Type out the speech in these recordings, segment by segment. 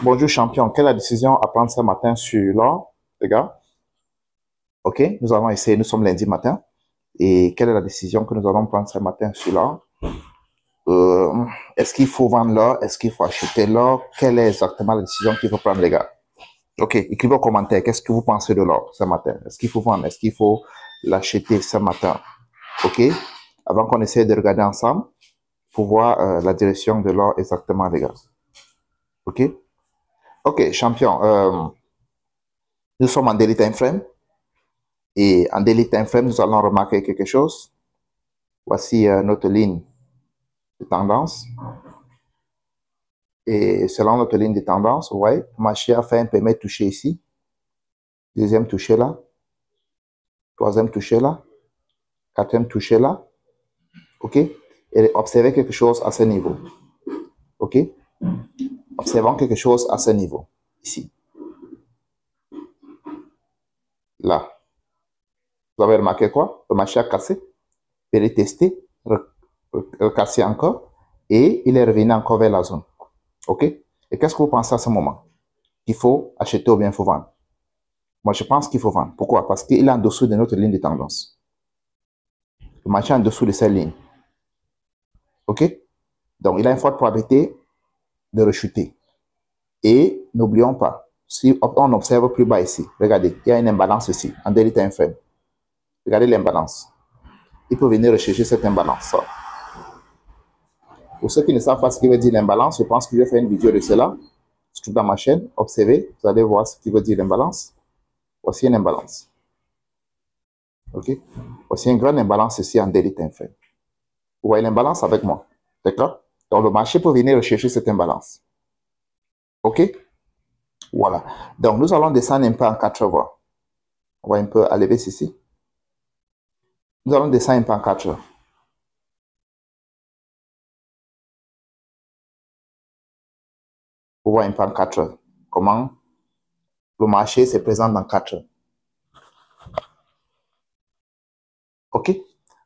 Bonjour champion, quelle est la décision à prendre ce matin sur l'or, les gars? Ok, nous allons essayer, nous sommes lundi matin. Et quelle est la décision que nous allons prendre ce matin sur l'or? Est-ce qu'il faut vendre l'or? Est-ce qu'il faut acheter l'or? Quelle est exactement la décision qu'il faut prendre, les gars? Ok, écrivez en commentaire, qu'est-ce que vous pensez de l'or ce matin? Est-ce qu'il faut vendre? Est-ce qu'il faut l'acheter ce matin? Ok, avant qu'on essaie de regarder ensemble pour voir la direction de l'or exactement, les gars. Ok, ok, champion, nous sommes en daily time frame. Et en daily time frame, nous allons remarquer quelque chose. Voici notre ligne de tendance. Et selon notre ligne de tendance, vous voyez, le marché a fait un premier toucher ici. Deuxième toucher là. Troisième toucher là. Quatrième toucher là. OK? Et observez quelque chose à ce niveau. OK? Observons quelque chose à ce niveau. Ici. Là. Vous avez remarqué quoi? Le marché a cassé. Il est testé. Recassé encore. Et il est revenu encore vers la zone. OK? Et qu'est-ce que vous pensez à ce moment? Qu'il faut acheter ou bien il faut vendre? Moi, je pense qu'il faut vendre. Pourquoi? Parce qu'il est en dessous de notre ligne de tendance. Le marché est en dessous de cette ligne. OK? Donc, il a une forte probabilité de rechuter. Et n'oublions pas, si on observe plus bas ici, regardez, il y a une imbalance ici, en daily time frame. Regardez l'imbalance. Il peut venir rechercher cette imbalance. Pour ceux qui ne savent pas ce qui veut dire l'imbalance, je pense que je vais faire une vidéo de cela. Je trouve dans ma chaîne, observez, vous allez voir ce qui veut dire l'imbalance. Voici une imbalance. OK? Voici une grande imbalance ici en daily time frame. Vous voyez l'imbalance avec moi. D'accord? Donc, le marché peut venir rechercher cette imbalance. OK? Voilà. Donc, nous allons descendre un peu en 4 voies. On va un peu aller vers ici. Nous allons descendre un peu en 4 heures. Pour voir un peu en 4 heures. Comment le marché se présente dans 4 heures. OK?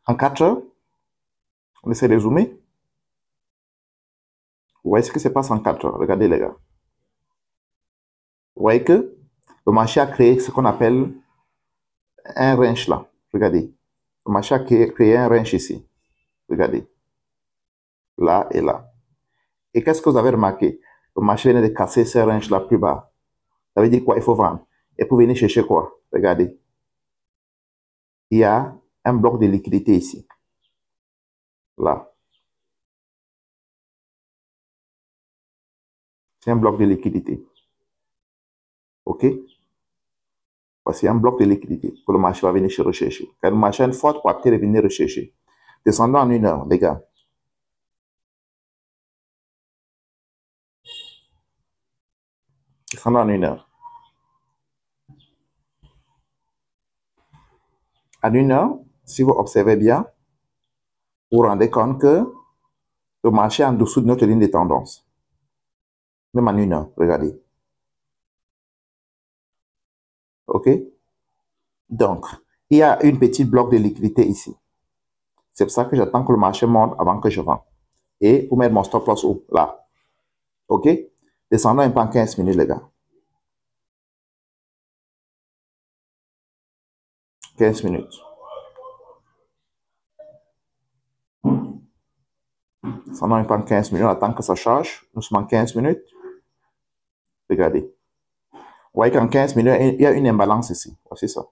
En 4 heures, on essaie de zoomer. Vous voyez ce qui se passe en 4 heures. Regardez, les gars. Vous voyez que le marché a créé ce qu'on appelle un range là. Regardez. Le marché a créé un range ici. Regardez. Là et là. Et qu'est-ce que vous avez remarqué? Le marché vient de casser ce range là plus bas. Ça veut dire quoi? Il faut vendre. Et pour venir chercher quoi? Regardez. Il y a un bloc de liquidité ici. Là. C'est un bloc de liquidité. OK? Voici un bloc de liquidité que le marché va venir rechercher. Car le marché a une forte probabilité de venir rechercher. Descendons en 1 heure, les gars. Descendons en 1 heure. En 1 heure, si vous observez bien, vous vous rendez compte que le marché est en dessous de notre ligne de tendance. Même en 1 heure, regardez. OK? Donc, il y a une petite bloc de liquidité ici. C'est pour ça que j'attends que le marché monte avant que je vende. Et pour mettre mon stop loss où? Là. OK? Descendons un peu en 15 minutes, les gars. 15 minutes. Descendons un peu en 15 minutes. On attend que ça charge. Nous sommes en 15 minutes. Regardez. Vous voyez qu'en 15 minutes, il y a une imbalance ici. Voici ça.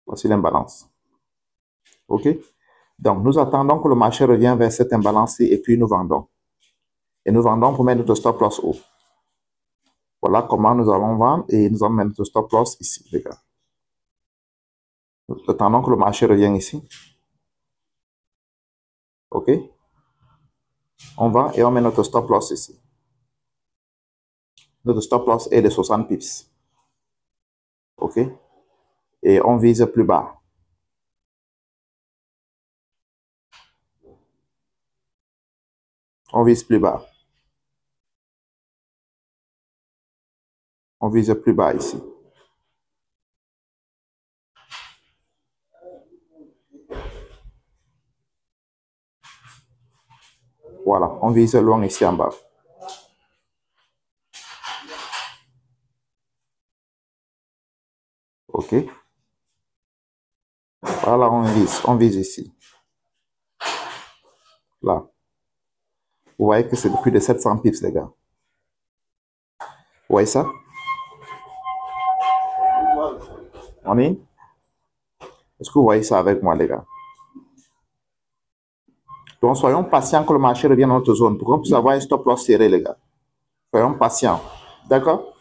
Voici l'imbalance. OK? Donc, nous attendons que le marché revienne vers cette imbalance-ci et puis nous vendons. Et nous vendons pour mettre notre stop loss haut. Voilà comment nous allons vendre et nous allons mettre notre stop loss ici, les gars. Nous attendons que le marché revienne ici. OK? On vend et on met notre stop loss ici. Notre stop loss est de 60 pips. OK? Et on vise plus bas. On vise plus bas. On vise plus bas ici. Voilà, on vise loin ici en bas. OK? Voilà, on vise ici. Là. Vous voyez que c'est plus de 700 pips, les gars. Vous voyez ça? On est? Est-ce que vous voyez ça avec moi, les gars? Donc, soyons patients que le marché revienne dans notre zone pour qu'on puisse avoir un stop loss serré, les gars. Soyons patients. D'accord?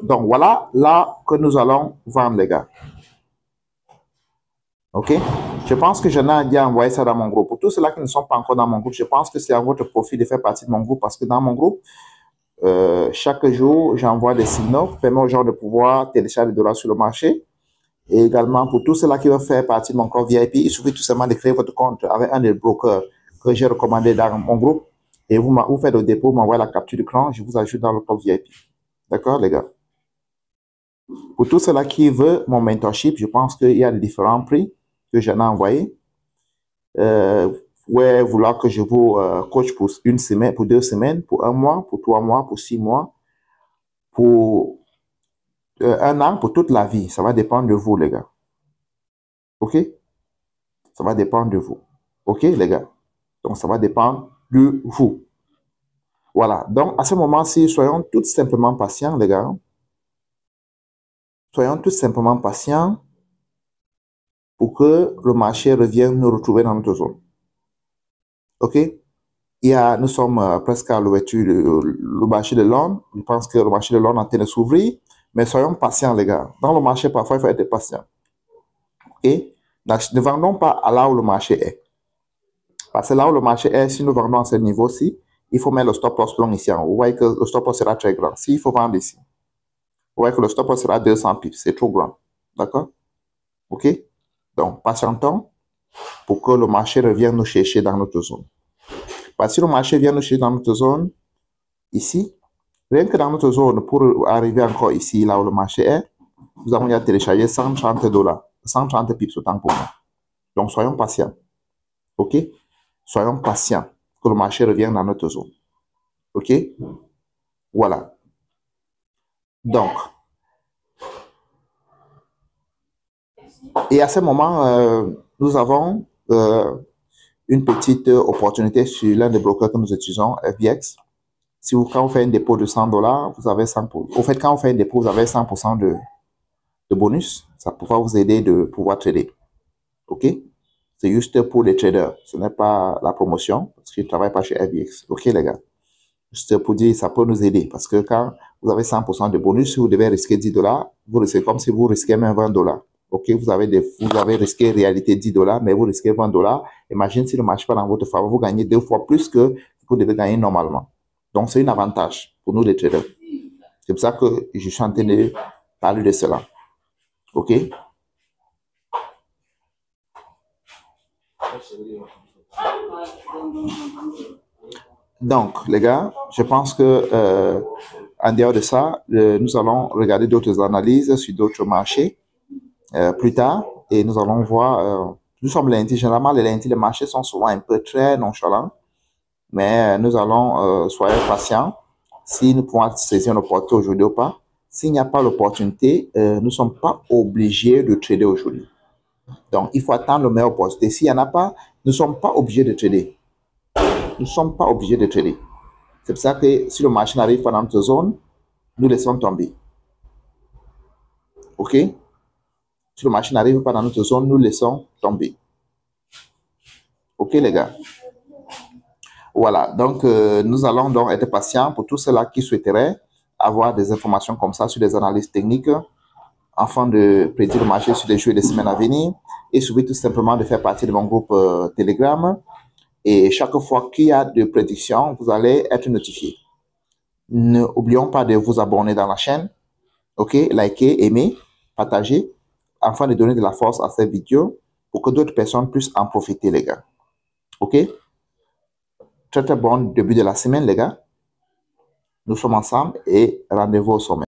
Donc, voilà là que nous allons vendre, les gars. OK? Je pense que je n'ai déjà envoyé ça dans mon groupe. Pour tous ceux-là qui ne sont pas encore dans mon groupe, je pense que c'est à votre profit de faire partie de mon groupe parce que dans mon groupe, chaque jour, j'envoie des signaux qui permettent aux gens de pouvoir télécharger des dollars sur le marché. Et également, pour tous ceux-là qui veulent faire partie de mon club VIP, il suffit tout simplement de créer votre compte avec un des brokers que j'ai recommandé dans mon groupe. Et vous faites le dépôt, vous m'envoyez la capture d'écran, je vous ajoute dans le club VIP. D'accord, les gars? Pour tous ceux-là qui veulent mon mentorship, je pense qu'il y a des différents prix que j'en ai envoyés. Ouais, vouloir que je vous coach pour une semaine, pour 2 semaines, pour 1 mois, pour 3 mois, pour 6 mois, pour 1 an, pour toute la vie. Ça va dépendre de vous, les gars. OK? Ça va dépendre de vous. OK, les gars? Donc, ça va dépendre de vous. Voilà. Donc, à ce moment-ci, soyons tout simplement patients, les gars. Soyons tout simplement patients pour que le marché revienne nous retrouver dans notre zone. OK? Nous sommes presque à l'ouverture du marché de Londres. Je pense que le marché de Londres est en train de s'ouvrir. Mais soyons patients, les gars. Dans le marché, parfois, il faut être patient. Et ne vendons pas à là où le marché est. Parce que là où le marché est, si nous vendons à ce niveau-ci, il faut mettre le stop loss long ici en haut. Vous voyez que le stop loss sera très grand. S'il faut vendre ici, vous voyez que le stop loss sera 200 pips. C'est trop grand. D'accord? OK? Donc, patientons pour que le marché revienne nous chercher dans notre zone. Parce que si le marché vient nous chercher dans notre zone, ici, rien que dans notre zone, pour arriver encore ici, là où le marché est, nous avons déjà téléchargé 130 dollars, 130 pips autant pour moi. Donc, soyons patients. OK? Soyons patients que le marché revienne dans notre zone. OK? Voilà. Donc, et à ce moment, nous avons une petite opportunité sur l'un des brokers que nous utilisons, FBX. Si quand vous faites un dépôt de 100 dollars, vous avez 100%. Au fait, quand vous faites un dépôt, vous avez 100% de bonus. Ça pourra vous aider de pouvoir trader. OK? C'est juste pour les traders. Ce n'est pas la promotion parce que je ne travaille pas chez FBX. OK, les gars? Juste pour dire, ça peut nous aider parce que quand vous avez 100% de bonus, vous devez risquer 10 dollars. Vous risquez comme si vous risquez même 20 dollars. OK? Vous avez risqué en réalité 10 dollars, mais vous risquez 20 dollars. Imagine si le marché pas dans votre faveur, vous gagnez 2 fois plus que vous devez gagner normalement. Donc, c'est un avantage pour nous les traders. C'est pour ça que je suis en train de parler de cela. OK? Donc, les gars, je pense que en dehors de ça, nous allons regarder d'autres analyses sur d'autres marchés plus tard et nous allons voir. Nous sommes lundi. Généralement, les lundis, les marchés sont souvent un peu très nonchalants, mais nous allons soyez patients si nous pouvons saisir une opportunité aujourd'hui ou pas. S'il n'y a pas l'opportunité, nous ne sommes pas obligés de trader aujourd'hui. Donc, il faut attendre le meilleur opportunité. S'il n'y en a pas, nous ne sommes pas obligés de trader. Nous ne sommes pas obligés de trader. C'est pour ça que si le marché n'arrive pas dans notre zone, nous laissons tomber. OK? Si le marché n'arrive pas dans notre zone, nous laissons tomber. OK, les gars? Voilà. Donc, nous allons donc être patients pour tous ceux-là qui souhaiteraient avoir des informations comme ça sur des analyses techniques afin de prédire le marché sur les jours et les semaines à venir. Et surtout tout simplement de faire partie de mon groupe Telegram. Et chaque fois qu'il y a de prédictions, vous allez être notifié. N'oublions pas de vous abonner dans la chaîne. OK? Likez, aimez, partagez, afin de donner de la force à cette vidéo pour que d'autres personnes puissent en profiter, les gars. OK? Très, très bon début de la semaine, les gars. Nous sommes ensemble et rendez-vous au sommet.